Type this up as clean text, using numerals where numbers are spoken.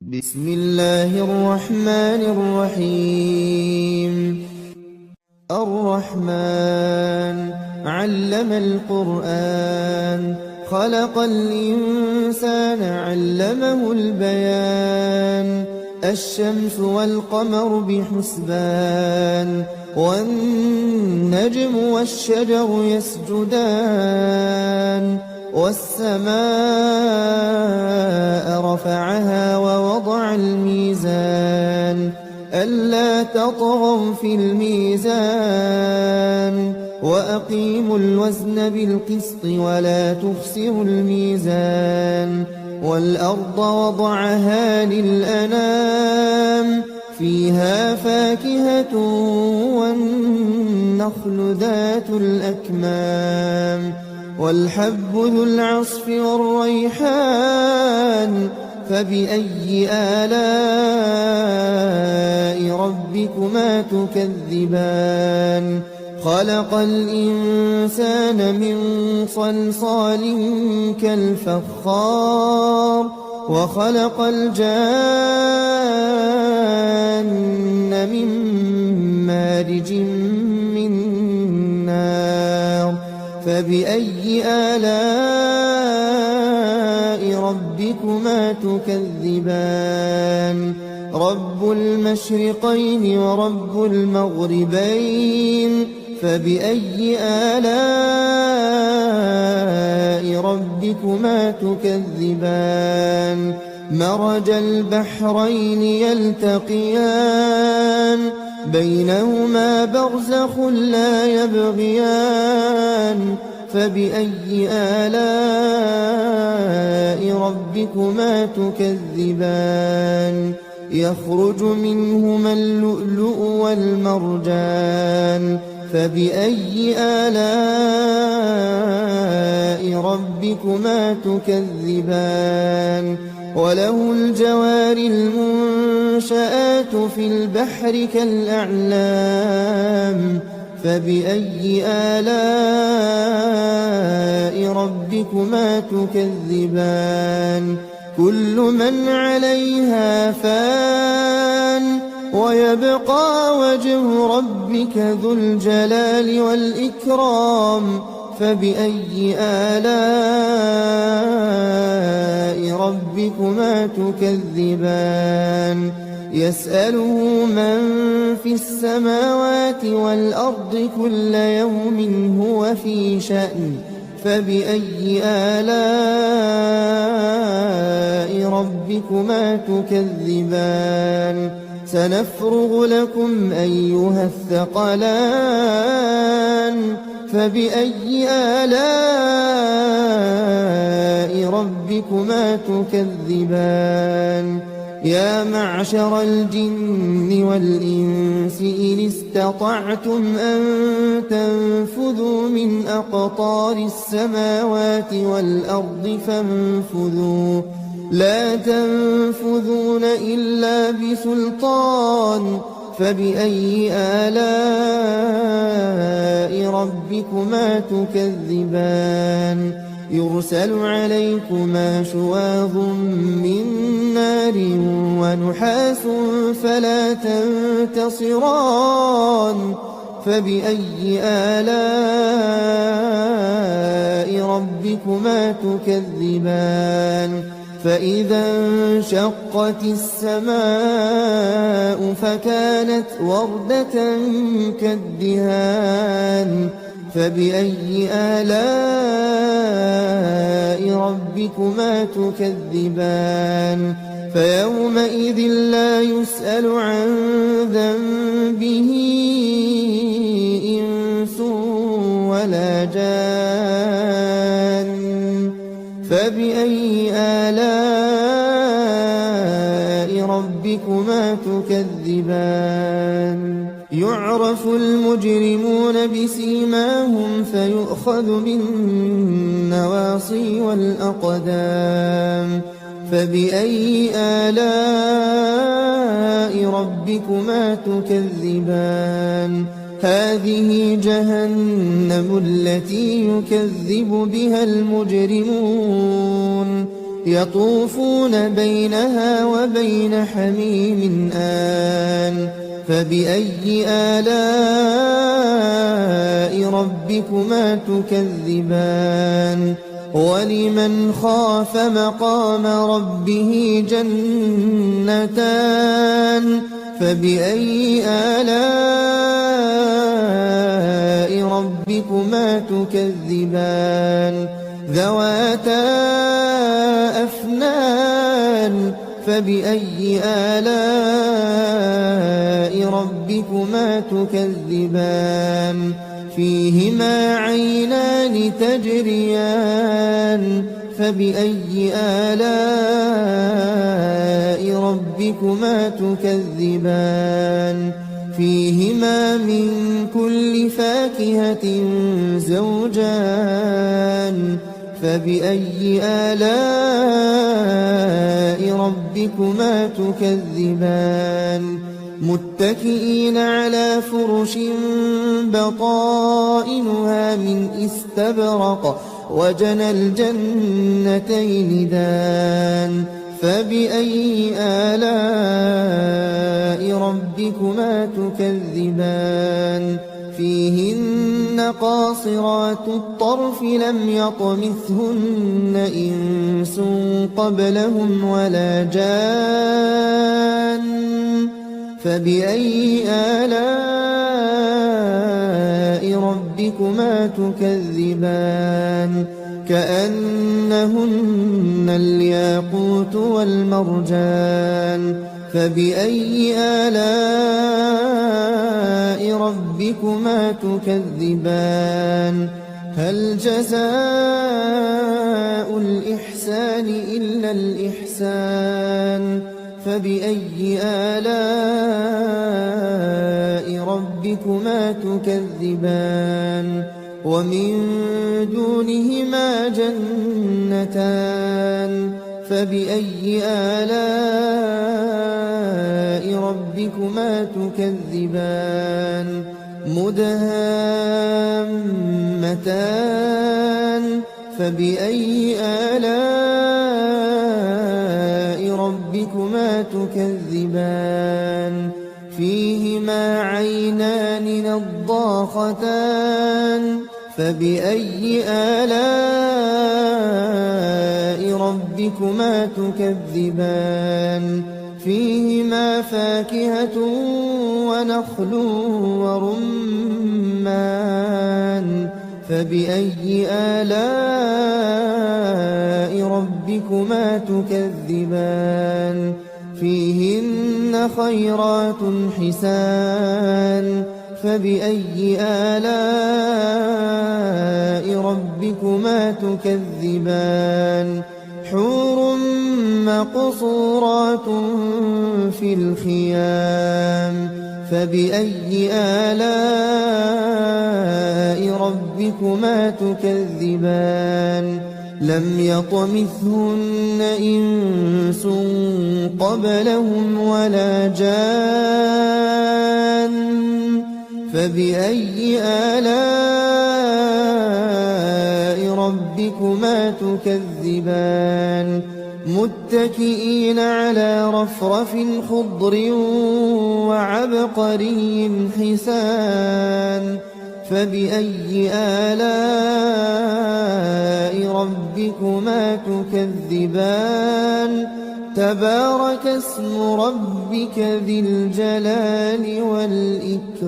بسم الله الرحمن الرحيم. الرحمن علم القرآن خلق الإنسان علمه البيان الشمس والقمر بحسبان والنجم والشجر يسجدان والسماء رفعها ووضع الميزان ألا تطغوا في الميزان وأقيموا الوزن بالقسط ولا تخسروا الميزان والأرض وضعها للأنام فيها فاكهة والنخل ذات الأكمام والحب ذو العصف والريحان فبأي آلاء ربكما تكذبان خلق الإنسان من صلصال كالفخار وخلق الجان من مارج من نار فبأي آلاء ربكما تكذبان رب المشرقين ورب المغربين فبأي آلاء ربكما تكذبان مرج البحرين يلتقيان بينهما برزخ لا يبغيان فبأي آلاء ربكما تكذبان يخرج منهما اللؤلؤ والمرجان فبأي آلاء ربكما تكذبان وله الجوار المنشآت في البحر كالأعلام فبأي آلاء ربكما تكذبان كل من عليها فان ويبقى وجه ربك ذو الجلال والإكرام فبأي آلاء ربكما تكذبان يسأله من في السماوات والأرض كل يوم هو في شأن فبأي آلاء ربكما تكذبان سنفرغ لكم أيها الثقلان فبأي آلاء ربكما تكذبان يا معشر الجن والإنس إن استطعتم أن تنفذوا من أقطار السماوات والأرض فانفذوا لا تنفذون إلا بسلطان فبأي آلاء ربكما تكذبان يرسل عليكما شواظ من نار ونحاس فلا تنتصران فبأي آلاء ربكما تكذبان فإذا انشقت السماء فكانت وردة كالدهان فبأي آلاء ربكما تكذبان فيومئذ لا يسأل عن ذنبه إنس ولا جان فبأي آلاء ربكما تكذبان يعرف المجرمون بسيماهم فيؤخذ بالنواصي والأقدام فبأي آلاء ربكما تكذبان هذه جهنم التي يكذب بها المجرمون يطوفون بينها وبين حميم آن فبأي آلاء ربكما تكذبان ولمن خاف مقام ربه جنتان فبأي آلاء ربكما تكذبان ذواتا أفنان فبأي آلاء ربكما تكذبان فيهما عينان تجريان فبأي آلاء ربكما تكذبان فيهما من كل فاكهة زوجان فبأي آلاء ربكما تكذبان متكئين على فرش بطائنها من استبرق وجنى الجنتين دان فبأي آلاء ربكما تكذبان فيهن قاصرات الطرف لم يطمثهن إنس قبلهم ولا جان فبأي آلاء ربكما تكذبان كأنهن الياقوت والمرجان فبأي آلاء ربكما تكذبان هل جزاء الإحسان إلا الإحسان فبأي آلاء ربكما تكذبان ومن دونهما جنتان فبأي آلاء ربكما تكذبان مدهامتان فبأي آلاء ربكما تكذبان فيهما عينان نضاختان فبأي آلاء ربكما تكذبان فيهما فاكهة ونخل ورمان فبأي آلاء ربكما تكذبان فيهن خيرات حسان فبأي آلاء ربكما تكذبان حور مقصورات في الخيام فبأي آلاء ربكما تكذبان لم يطمثهن إنس قبلهم ولا جان فبأي آلاء ربكما تكذبان متكئين على رفرف خضر وعبقري حسان فبأي آلاء ربكما تكذبان تبارك اسم ربك ذي الجلال والإكرام